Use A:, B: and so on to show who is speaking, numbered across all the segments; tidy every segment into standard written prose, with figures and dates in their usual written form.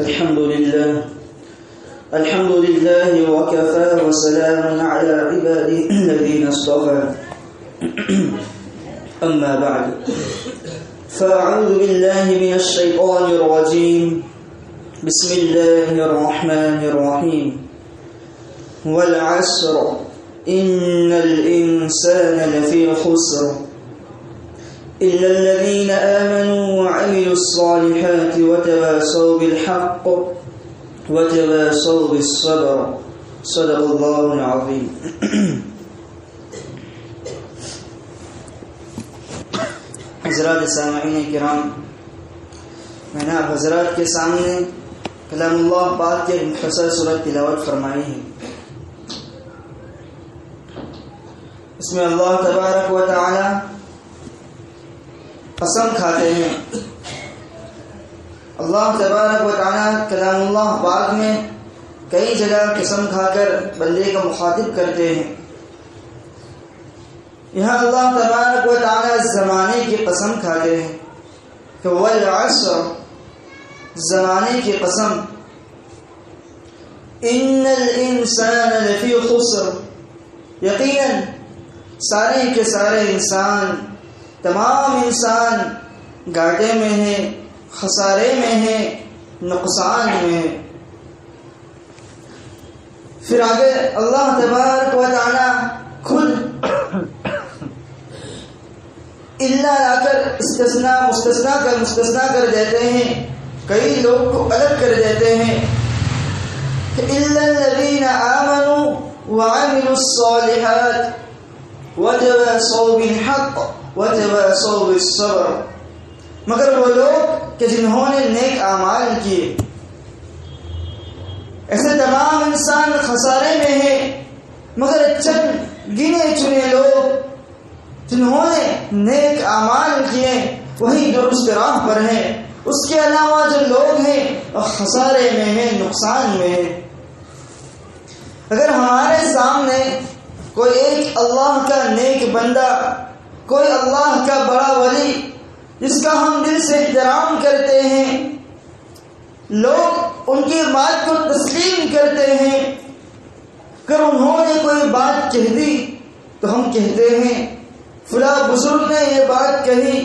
A: الحمد لله وكفى وسلام على عباده الذين اصطفى أما بعد فأعوذ بالله من الشيطان الرجيم بسم الله الرحمن الرحيم والعصر إن الإنسان لفي خسر إلا الذين آمنوا وعملوا الصالحات وتواصوا بالحق وتواصوا بالصبر صدق الله العظيم. حضرات سامعین کرام، میں نے آپ حضرات کے سامنے کلام اللہ پاک کے مختصر صورت تلاوت فرمائی ہے. اس میں اللہ تبارک و تعالی قسم کھاتے ہیں. اللہ تبارک و تعالی کلام اللہ پاک میں کئی جگہ قسم کھا کر بندے کا مخاطب کرتے ہیں. یہاں اللہ تبارک و تعالی زمانے کی قسم کھاتے ہیں کہ والعصر، زمانے کی قسم، ان الانسان لفی خسر، یقیناً سارے کے سارے انسان، تمام انسان گھاٹے میں ہیں، خسارے میں ہیں، نقصان میں ہیں. پھر آگے اللہ تبارک و تعالی خود الا لا کر مستثنا کر دیتے ہیں، کئی لوگ کو الگ کر دیتے ہیں. الا الذین آمنوا وعملوا الصالحات وتواصوا بالحق وتواصوا بالصبر، مگر وہ لوگ کہ جنہوں نے نیک اعمال کیے. ایسے تمام انسان خسارے میں ہیں، مگر چند گنے چنے لوگ جنہوں نے نیک اعمال کیے وہی درست راہ پر ہیں. اس کے علاوہ جو لوگ ہیں وہ خسارے میں ہیں، نقصان میں ہیں. اگر ہمارے سامنے کوئی ایک اللہ کا نیک بندہ، کوئی اللہ کا بڑا ولی جس کا ہم دل سے احترام کرتے ہیں، لوگ ان کی بات کو تسلیم کرتے ہیں، اگر انہوں نے کوئی بات کہہ دی تو ہم کہتے ہیں فلاں بزرگ نے یہ بات کہی،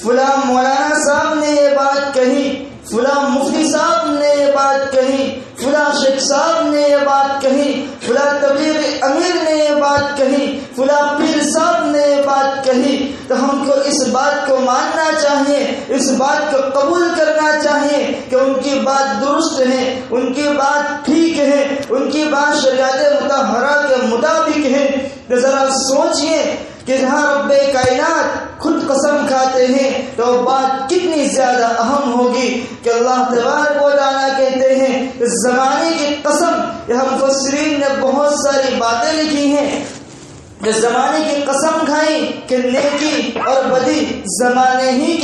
A: فلاں مولانا صاحب نے یہ بات کہی، فلاں مفتی صاحب نے یہ بات کہی، فلاں شیخ صاحب نے یہ بات کہی، فلاں تبلیغ امیر نے یہ بات کہی، فلاں پیر صاحب نے یہ بات کہی. تو ہم کو اس بات کو ماننا چاہیے، اس بات کو قبول کرنا چاہیے کہ ان کی بات درست ہے، ان کی بات ٹھیک ہے، ان کی بات شریعت مطہرہ کے مطابق ہے. تو ذرا سوچئے کہ جہاں رب کائنات خود قسم کھاتے ہیں تو بات کتنی زیادہ اہم ہوگی کہ اللہ تبارک و تعالیٰ کہتے ہیں کہ زمانے کی قسم. یہاں مفسرین نے بہت ساری باتیں لکھی ہیں کہ زمانے کی قسم کھائی کہ نیکی اور بدی زمانے ہی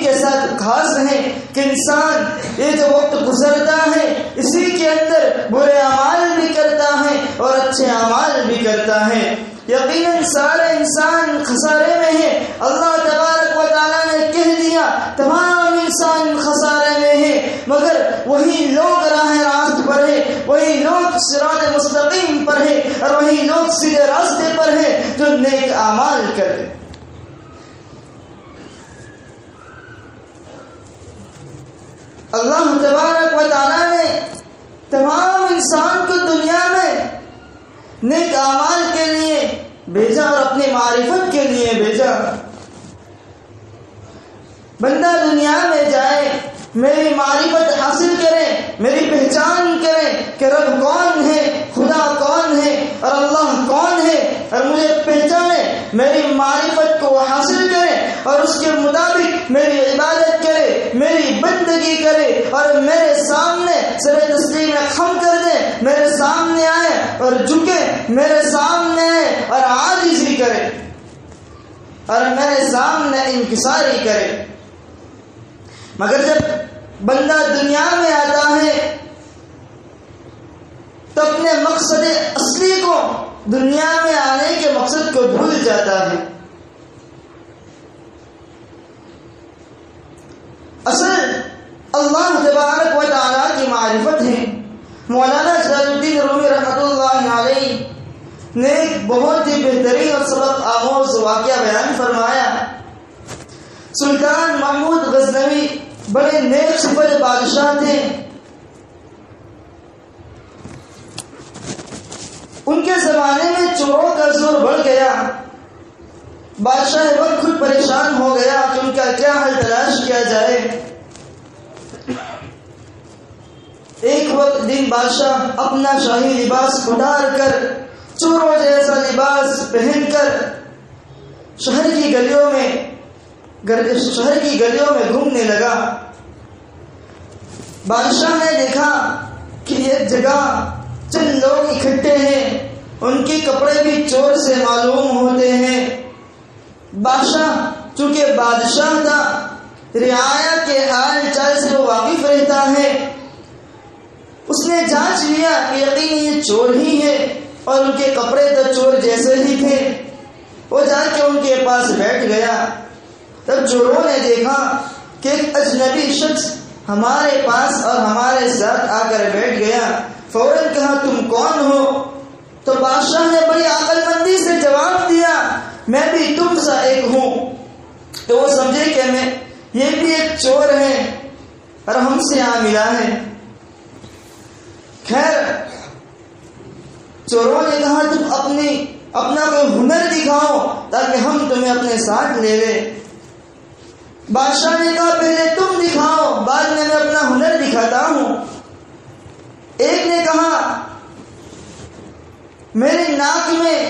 A: کے ساتھ خاص ہیں، کہ انسان یہ جو وقت گزرتا ہے اسی کے اندر برے اعمال بھی کرتا ہے اور اچھے اعمال بھی کرتا ہے. یقیناً سارے انسان خسارے میں ہیں. اللہ تبارک و تعالیٰ نے کہہ دیا تمام انسان خسارے میں ہیں، مگر وہی لوگ راہ راست پر ہیں، وہی لوگ صراط مستقیم پر ہیں، اور وہی لوگ سیدھے راستے پر ہیں جو نیک اعمال کرتے. اللہ تبارک و تعالیٰ نے تمام انسان کو دنیا میں نیک اعمال کے لیے بھیجا اور اپنی معرفت کے لیے بھیجا. بندہ دنیا میں جائے، میری معرفت حاصل کرے، میری پہچان کرے کہ رب کون ہے، خدا کون ہے اور اللہ کون ہے، اور مجھے پہچانے، میری معرفت کو حاصل کرے اور اس کے مطابق میری عبادت کرے، میری بندگی کرے اور میرے سامنے سر تسلیم خم کر دے، میرے سامنے آئے اور جھکے، میرے سامنے آئے اور عاجزی کرے اور میرے سامنے انکساری کرے. مگر جب بندہ دنیا میں آتا ہے تو اپنے مقصد اصلی کو، دنیا میں آنے کے مقصد کو بھول جاتا ہے. اصل اللہ تبارک و تعالیٰ کی معرفت ہے۔ مولانا جلال الدین رومی رحمۃ اللہ علیہ نے ایک بہت ہی بہترین اور سبق آموز واقعہ بیان فرمایا۔ سلطان محمود غزنوی بڑے نیک صفت بادشاہ تھے۔ ان کے زمانے میں چوروں کا زور بڑھ گیا۔ بادشاہ وقت خود پریشان ہو گیا کہ ان کا کیا حل تلاش کیا جائے۔ ایک وقت دن بادشاہ اپنا شاہی لباس اتار کر چوروں جیسا لباس پہن کر شہر کی گلیوں میں گھومنے لگا۔ بادشاہ نے دیکھا کہ ایک جگہ چند لوگ اکٹھے ہیں، ان کے کپڑے بھی چور سے معلوم ہوتے ہیں۔ بادشاہ چونکہ بادشاہ تھا، رعایا کے حال چال سے وہ واقف رہتا ہے، اس نے جانچ لیا کہ یقیناً یہ چور ہی ہے، اور ان کے کپڑے تو چور جیسے ہی تھے۔ وہ جا کے ان کے پاس بیٹھ گیا۔ تب چوروں نے دیکھا کہ ایک اجنبی شخص ہمارے پاس اور ہمارے ساتھ آ کر بیٹھ گیا۔ فوراً کہا تم کون ہو؟ تو بادشاہ نے بڑی عقل مندی سے جواب دیا میں بھی تم سا ایک ہوں۔ تو وہ سمجھے کہ یہ بھی ایک چور ہے اور ہم سے آ ملا ہے۔ خیر، چوروں نے کہا تم اپنا کوئی ہنر دکھاؤ تاکہ ہم تمہیں اپنے ساتھ لے لیں۔ بادشاہ نے کہا پہلے تم دکھاؤ، بعد میں اپنا ہنر دکھاتا ہوں۔ ایک نے کہا میری ناک میں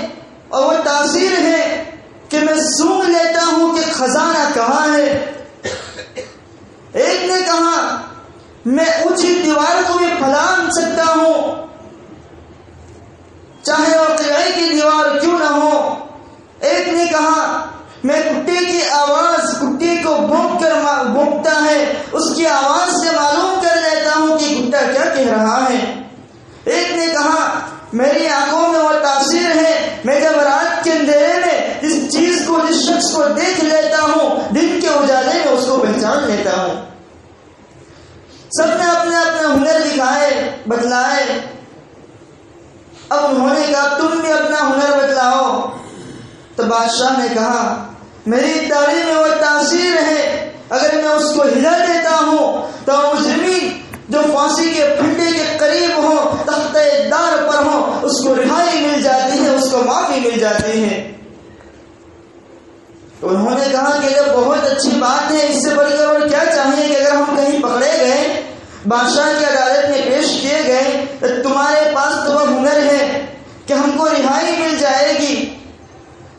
A: اور وہ تاثیر ہے کہ میں سونگھ لیتا ہوں کہ خزانہ کہاں ہے۔ ایک نے کہا میں اونچی دیوار کو بھی پھلانگ سکتا ہوں، چاہے وہ قلعے کی دیوار کیوں نہ ہو۔ ایک نے کہا میں کتے کی آواز کتے کو بھونکتا ہے، اس کی آواز سے معلوم کر لیتا ہوں کہ کتا کیا کہہ رہا ہے۔ ایک نے کہا میری آنکھوں میں وہ تاثیر ہے، میں جب رات کے اندھیرے میں جس چیز کو جس شخص کو دیکھ لیتا ہوں، دن کے اجالے میں اس کو پہچان لیتا ہوں۔ سب نے اپنے اپنے ہنر دکھائے، بتلائے۔ اب انہوں نے کہا تم بھی اپنا ہنر بتلاؤ۔ تو بادشاہ نے کہا میری داڑھی میں وہ تاثیر ہے، اگر میں اس کو ہلا دیتا ہوں تو مجرمین جو پھانسی کے پھنڈے کے قریب ہو، تخت دار پر ہو، اس کو رہائی مل جاتی ہے، اس کو معافی مل جاتی ہے۔ تو انہوں نے کہا کہ یہ بہت اچھی بات ہے، اس سے بڑھ کر اور کیا چاہیے کہ اگر ہم کہیں پکڑے گئے، بادشاہ کی عدالت میں پیش کیے گئے، تو تمہارے پاس تو وہ ہنر ہے کہ ہم کو رہائی مل جائے گی،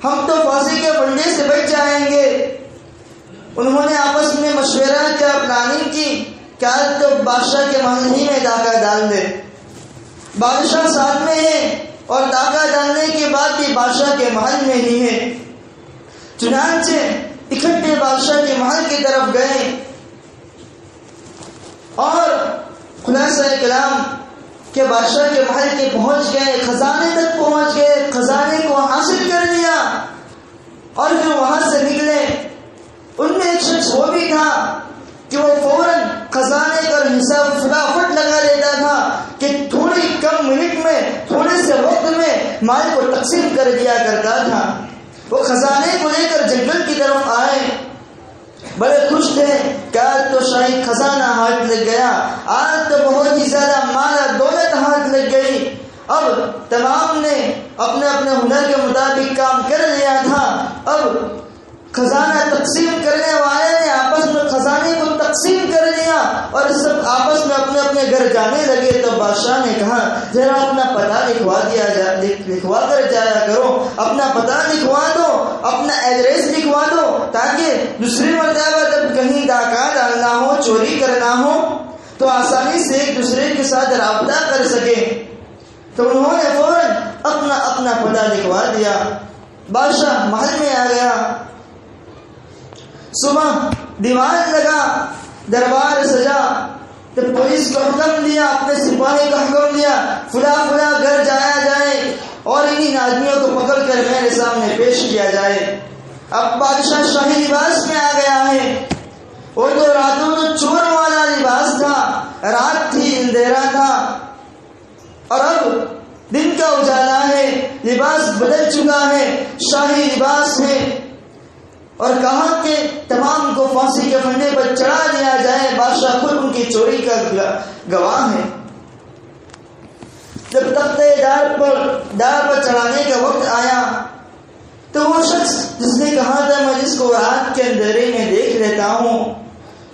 A: ہم تو پھانسی کے پھنڈے سے بچ جائیں گے۔ انہوں نے آپس میں مشورہ کیا، پلاننگ کی، کیا تو بادشاہ کے محل ہی میں ڈاکہ ڈال دے۔ بادشاہ ساتھ میں ہے اور ڈاکہ ڈالنے کے بعد بھی بادشاہ کے محل میں ہی ہے۔ چنانچہ اکٹھے بادشاہ کے محل کی طرف گئے اور خلاصہ کلام کہ بادشاہ کے محل کے پہنچ گئے، خزانے تک پہنچ گئے، خزانے کو حاصل کر لیا اور پھر وہاں سے نکلے۔ ان میں ایک شخص وہ بھی تھا کہ وہ فوراً خزانے کا حساب فٹافٹ لگا لیتا تھا کہ تھوڑی کم منٹ میں، تھوڑے سے وقت میں مال کو تقسیم کر دیا کرتا تھا۔ وہ خزانے کو لے کر جنگل کی طرف آئے، بڑے خوش تھے کہ آج تو شاہی خزانہ ہاتھ لگ گیا، آج تو بہت ہی زیادہ مال دولت ہاتھ لگ گئی۔ اب تمام نے اپنے اپنے ہنر کے مطابق کام کر لیا تھا۔ اب خزانہ تقسیم کرنے والے نے آپس میں خزانے کو تقسیم کر لیا اور سب آپس میں اپنے اپنے گھر جانے لگے۔ تو بادشاہ نے کہا ذرا اپنا پتہ لکھوا کر جایا کرو، اپنا پتہ لکھوا دو، اپنا ایڈریس لکھوا دو، تاکہ دوسری مرتبہ جب کہیں ڈاکہ ڈالنا ہو، چوری کرنا ہو تو آسانی سے ایک دوسرے کے ساتھ رابطہ کر سکے۔ تو انہوں نے فوراً اپنا اپنا پتہ لکھوا دیا۔ بادشاہ محل میں آ گیا، صبح دیوان لگا، دربار سجا، تو پولیس کو حکم دیا، اپنے سپاہی کو حکم دیا فلاں فلاں گھر جایا جائے اور انہیں آدمیوں کو پکڑ کر میرے سامنے پیش کیا جائے۔ اب بادشاہ شاہی لباس میں آ گیا ہے، وہ تو راتوں تو چور والا لباس تھا، رات تھی اندھیرا تھا، اور اب دن کا اجالا ہے، لباس بدل چکا ہے، شاہی لباس ہے، اور کہا کہ تمام کو پھانسی کے پھندے پر چڑھا دیا جائے۔ بادشاہ خود ان کی چوری کا گواہ ہے۔ جب تختے دار پر چڑھانے کا وقت آیا تو وہ شخص جس نے کہا تھا میں جس کو رات کے اندھیرے میں دیکھ لیتا ہوں،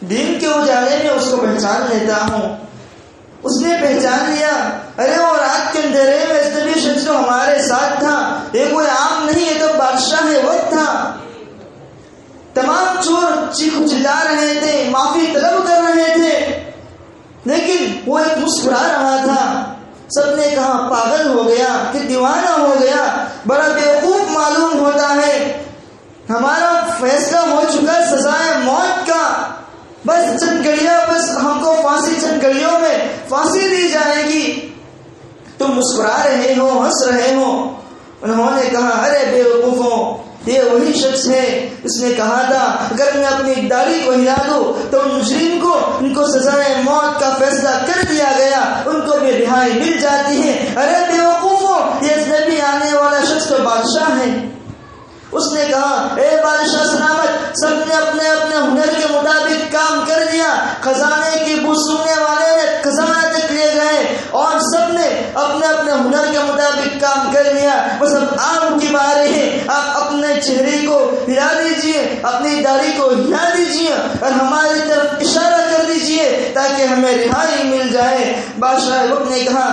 A: دن کے اجالے میں اس کو پہچان لیتا ہوں، اس نے پہچان لیا، ارے وہ رات کے اندھیرے میں اس نبی شخص جو ہمارے ساتھ تھا، یہ کوئی عام نہیں، یہ تو بادشاہ وقت تھا۔ تمام چور چیخ چلا رہے تھے، معافی طلب کر رہے تھے، لیکن وہ ایک مسکرا رہا تھا۔ سب نے کہا پاگل ہو گیا کہ دیوانہ ہو گیا، بڑا بیوقوف معلوم ہوتا ہے، ہمارا فیصلہ ہو چکا سزائے موت کا، بس چند گھڑیاں، بس ہم کو پھانسی، چند گھڑیوں میں پھانسی دی جائے گی، تم مسکرا رہے ہو، ہنس رہے ہو۔ انہوں نے کہا ارے بیوقوفوں، یہ وہی شخص ہے، اس نے کہا تھا اگر میں اپنی داڑھی کو ہلا دوں تو مجرم کو ان کو سزائے موت کا فیصلہ کر دیا گیا، ان کو بھی رہائی مل جاتی ہے۔ ارے بیوقوفوں، یہ نبی آنے والا شخص تو بادشاہ ہے۔ اس نے کہا اے بادشاہ سلامت، سب نے اپنے اپنے ہنر کے مطابق کام کر دیا، خزانے کی بو سننے والے نے خزانہ تک لے گئے اور سب نے اپنے اپنے ہنر کے مطابق کام کر لیا، بس اب آپ کی باری ہے، آپ اپنے چہرے کو ہلا دیجئے، اپنی داڑھی کو ہلا دیجئے اور ہماری طرف اشارہ کر دیجئے تاکہ ہمیں رہائی مل جائے۔ بادشاہ وقت نے کہا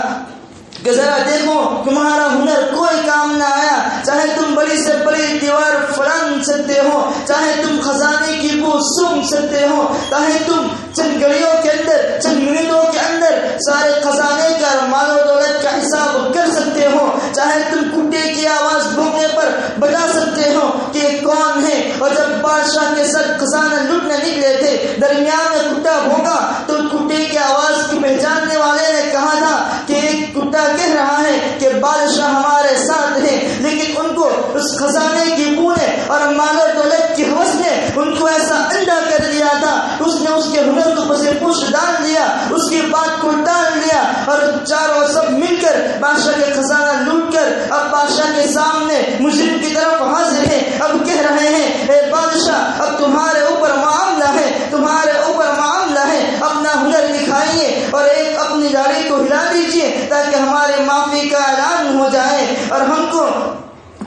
A: کہ ذرا دیکھو تمہارا ہنر کوئی کام نہ آیا، چاہے تم بڑی سے بڑی دیوار پھلانگ سکتے ہو، چاہے تم خزانے کی بو سونگھ سکتے ہو، چاہے تم چند گھڑیوں کے اندر، چند منٹوں کے اندر سارے خزانے کا مال و دولت کا حساب کر سکتے ہو، چاہے تم کٹے کی آواز بھونکنے پر بتا سکتے ہو کہ کون ہے۔ اور جب بادشاہ کے ساتھ خزانہ لوٹنے نکلے تھے، درمیان میں کٹا بھونکا تو کٹے کی آواز کی پہچاننے والے نے کہا تھا کہ ایک کٹا کہہ رہا ہے کہ بادشاہ ہمارے ساتھ ہے، لیکن ان کو اس خزانے کی بو نے اور مال و دولت کی ہوش نے ان کو ایسا اندھا کر دیا تھا، اس نے اس کے ہنر کو پس پوش ڈال دیا، اس کی بات کو ڈال دیا، اور چاروں سب مل کر بادشاہ کے خزانہ لوٹ کر اب بادشاہ کے سامنے مجرم کی طرف حاضر ہے۔ اب کہہ رہے ہیں اے بادشاہ، اب تمہارے اوپر معاملہ ہے، تمہارے اوپر معاملہ ہے، اپنا ہنر دکھائیے اور ایک اپنی داڑھی کو ہلا دیجئے تاکہ ہمارے معافی کا اعلان ہو جائے اور ہم کو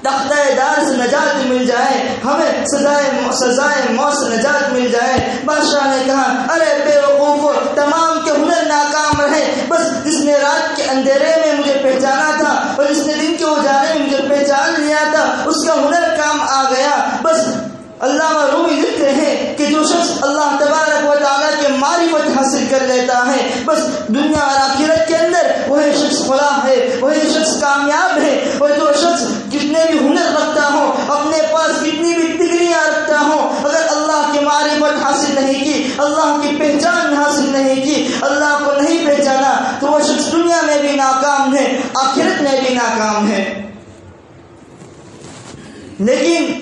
A: تختہ دار سے نجات مل جائے، ہمیں سزائے موت سے نجات مل جائے۔ بادشاہ نے کہا ارے بیوقوفو، تمام کے ہنر ناکام رہے، بس جس نے رات کے اندھیرے میں مجھے پہچانا تھا اور جس نے دن کے اجالے میں مجھے پہچان لیا تھا اس کا ہنر کام آ گیا۔ بس علامہ رومی لکھتے ہیں کہ جو شخص اللہ تبارک و تعالیٰ کے معرفت حاصل کر لیتا ہے، بس دنیا اور آخرت کے اندر وہی شخص فلاح ہے، وہی شخص کامیاب ہے۔ اور جو شخص جتنے بھی ہنر رکھتا ہو، اپنے پاس کتنی بھی ڈگریاں رکھتا ہو، اگر اللہ کی معرفت حاصل نہیں کی، اللہ کی پہچان حاصل نہیں کی، اللہ کو نہیں پہچانا، تو وہ شخص دنیا میں بھی ناکام ہے، آخرت میں بھی ناکام ہے۔ لیکن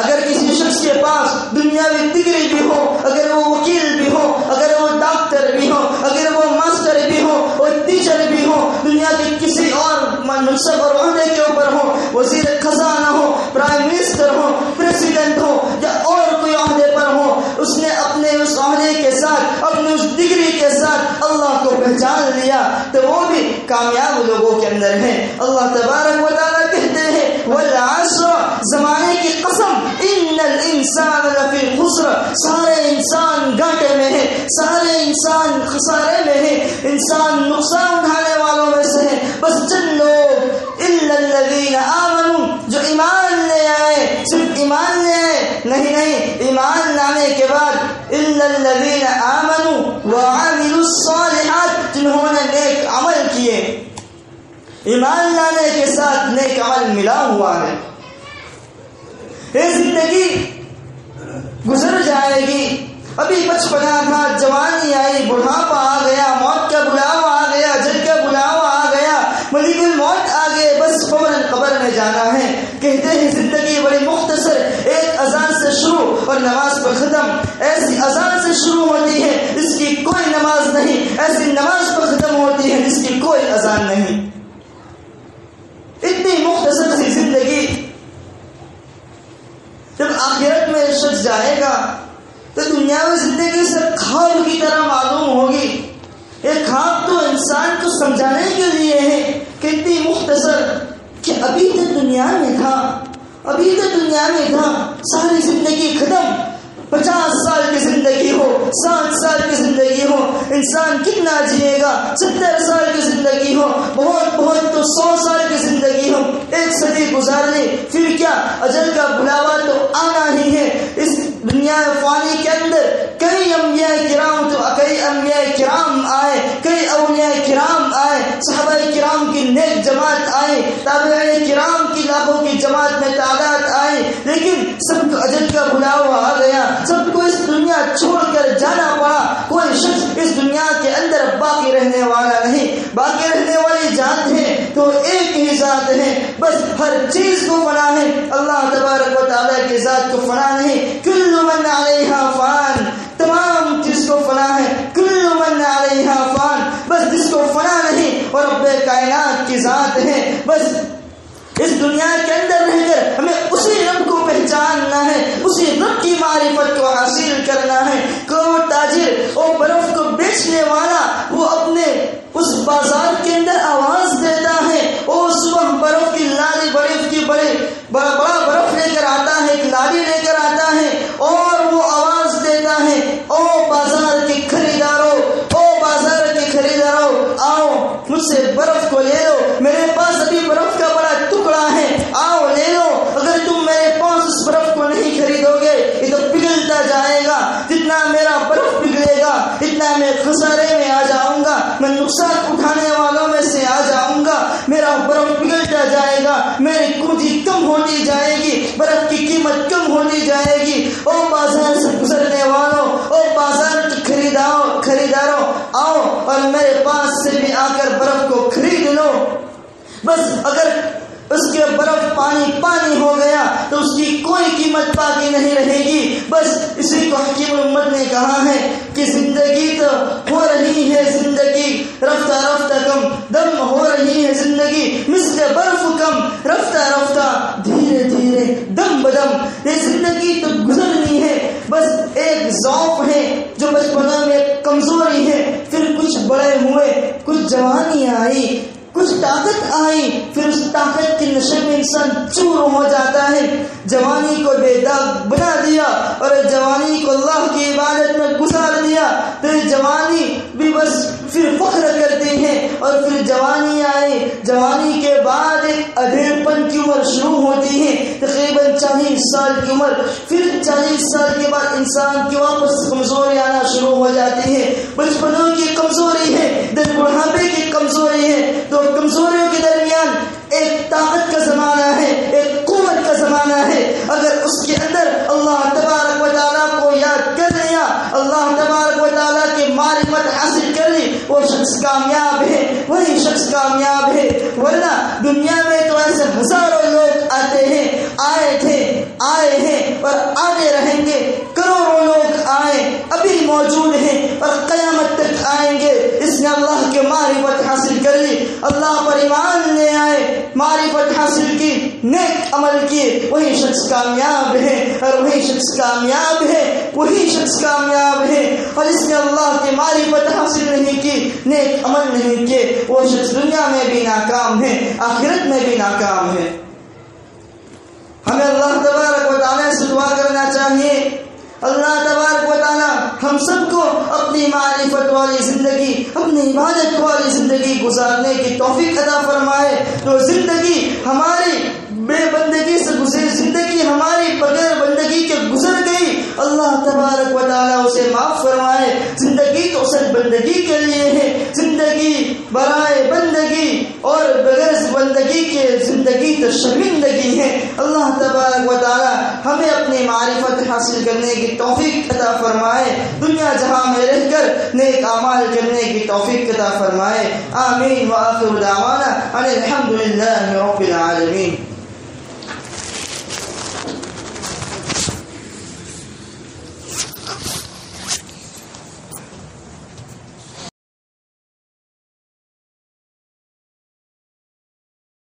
A: اگر کسی شخص کے پاس دنیاوی ڈگری بھی ہو، اگر وہ وکیل بھی ہو، اگر وہ ڈاکٹر بھی ہو، اگر وہ ماسٹر بھی ہو اور ٹیچر بھی ہو، دنیا کے کسی اور منصب اور عہدے کے اوپر ہو، وزیر خزانہ ہو، پرائم منسٹر ہو، پریزیڈنٹ ہو یا اور کوئی عہدے پر ہو، اس نے اپنے اس عہدے کے ساتھ، اپنی اس ڈگری کے ساتھ اللہ کو پہچان لیا تو وہ بھی کامیاب لوگوں کے اندر ہے۔ اللہ تبارک و تعالیٰ کہتے ہیں والعصر، زمانے کی قسم، ان الانسان لفی خسر، سارے انسان گھاٹے میں ہے، سارے انسان خسارے میں ہے، انسان نقصان اٹھانے والوں میں سے ہے، بس چند لوگ الا الذین آمنوا، جو ایمان لے آئے، صرف ایمان لے آئے نہیں، ایمان لانے کے بعد الا الذین آمنوا وعملوا الصالحات، جنہوں نے نیک عمل کیے، ایمان لانے کے ساتھ نیک عمل ملا ہوا ہے۔ یہ زندگی گزر جائے گی، ابھی بچپنا تھا، جوانی آئی، بڑھاپا آ گیا، موت کا بلاوا آ گیا، جل کا بلاوا آ گیا، ملک الموت آ گئے، بس فوراً قبر میں جانا ہے۔ کہتے ہیں زندگی بڑی مختصر، ایک اذان سے شروع شروع اور نماز پر ختم. ایسی اذان سے شروع ہوتی ہے جس کی کوئی نماز نہیں، ایسی نماز پر ختم ہوتی ہے جس کی کوئی اذان نہیں. اتنی مختصر سی زندگی. جب آخرت میں شخص جائے گا تو دنیاوی زندگی سے خواب کی طرح معلوم ہوگی. ایک خواب تو انسان کو سمجھانے کے لیے ہے کہ اتنی مختصر کہ ابھی تک دنیا میں تھا، ساری زندگی ختم. 50 سال کی زندگی ہو، 60 سال کی زندگی ہو، انسان کتنا جیے گا؟ 70 سال کی زندگی ہو، بہت تو 100 سال کی زندگی ہو، 1 صدی گزار لی. پھر کیا؟ اجل کا بلاوا تو آنا ہی ہے. اس دنیا فانی کے اندر کئی انبیاء کرام آئے، کئی اولیاء کرام آئے، صحابہ کرام کی نیک جماعت آئی، تابعین کرام کی لاکھوں کی جماعت میں تعداد آئی، لیکن سب کو اجل کا بلاوا آ گیا. سب کو اس دنیا چھوڑ کر جانا پڑا. کوئی شخص اس دنیا کے اندر باقی رہنے والا نہیں. باقی رہنے والی ذات ہے تو ایک ہی ذات ہے، بس ہر چیز کو فنا ہے. اللہ تبارک و تعالیٰ کی ذات کو فنا نہیں. کل من علیہا فان، تمام چیز کو فنا ہے. کل من علیہا فان، بس جس کو فنا نہیں اور رب کائنات کی ذات ہے. بس اس دنیا کے اندر رہ کر ہمیں اسی رب کو پہچاننا ہے، اسی رب کی معرفت کو حاصل کرنا ہے. کوئی تاجر اور برف کو بیچنے والا وہ اپنے اس بازار کے اندر آواز دیتا ہے، اور صبح برف کی لالی، بڑا برف لے کر آتا ہے، ایک لالی لے کر آتا ہے، اور وہ آواز دیتا ہے، او بازار کے خریداروں، آؤ مجھ سے برف کو لے لو. میرے پاس ابھی برف کا بڑا ٹکڑا ہے، آؤ لے لو. اگر تم میرے پاس اس برف کو نہیں خریدو گے یہ تو پگھلتا جائے گا. جتنا میرا برف پگھلے گا اتنا میں خسارے میں آ جاؤں گا، میں نقصان اٹھانے والوں میں سے آ جاؤں گا. میرا برف پگھلتا جائے گا، میری پونجی کم ہوتی جائے گی، برف کی قیمت کم ہوتی جائے گی. او بازار سے گزرنے والوں، او بازار کے خریداروں، آؤ اور میرے پاس سے بھی آ کر برف کو خرید لو. بس اگر اس کے برف پانی ہو گیا تو اس کی کوئی قیمت باقی نہیں رہے گی. بس اسی کو حکیم الامت نے کہا ہے کہ زندگی تو ہو رہی ہے، زندگی رفتہ کم دم ہو رہی ہے، زندگی مثل برف کم رفتہ دھیرے دم بدم. یہ زندگی تو گزرنی ہے. بس ایک ذوق ہے جو بچپنوں میں کمزوری ہے، پھر کچھ بڑے ہوئے، کچھ جوانی آئی، کچھ طاقت آئی، پھر اس طاقت کے نشے میں انسان چور ہو جاتا ہے. جوانی کو بے داغ بنا دیا اور جوانی کو اللہ کی عبادت میں گزار دیا تو جوانی بھی بس پھر فخر کرتی ہے. اور پھر جوانی آئی، جوانی کے بعد ایک ادھیڑ پن کی عمر شروع ہوتی ہے، تقریباً 40 سال کی عمر. پھر 40 سال کے بعد انسان کی واپس کمزوری آنا شروع ہو جاتی ہے. بچپنوں کی کمزوری ہے، دن بڑھاپے کی کمزوری ہے. تو کمزوریوں کے درمیان ایک طاقت کا زمانہ ہے، ایک قوت کا زمانہ ہے. اگر اس کے اندر اللہ تبارک و تعالیٰ کو یاد کر لیا، اللہ تبارک و تعالیٰ کی معرفت حاصل کر لی، وہ شخص کامیاب ہے، وہی شخص کامیاب ہے. ورنہ دنیا میں تو ایسے ہزاروں لوگ آتے ہیں، آئے ہیں اور آتے رہیں گے. کروڑوں لوگ آئے، ابھی موجود ہیں اور قیامت تک آئیں گے. اس نے اللہ کی معرفت حاصل کر لی، اللہ پر ایمان لے آئے، معرفت حاصل کی، نیک عمل کیے، وہی شخص کامیاب ہے. اور وہی شخص کامیاب ہے. اور اس نے اللہ کی معرفت حاصل نہیں کی، نیک عمل نہیں کیے، وہ شخص دنیا میں بھی ناکام ہے، آخرت میں بھی ناکام ہے. ہمیں اللہ تبارک و تعالیٰ سے دعا کرنا چاہیے، اللہ تبارک و تعالیٰ ہم سب کو اپنی معرفت والی زندگی، اپنی عبادت والی زندگی گزارنے کی توفیق عطا فرمائے. تو زندگی ہماری بے بندگی سے گزری، زندگی ہماری بغیر بندگی کے گزر گئی، اللہ تبارک و تعالیٰ اسے معاف فرمائے. زندگی تو صرف بندگی کے لیے ہے، زندگی برائے بندگی اور بغیر بندگی کے زندگی تو شرمندگی ہے. اللہ تبارک و تعالیٰ ہمیں اپنی معرفت حاصل کرنے کی توفیق عطا فرمائے، دنیا جہاں میں رہ کر نیک اعمال کرنے کی توفیق عطا فرمائے. آمین. وآخر دعوانا ان الحمد للہ رب العالمین.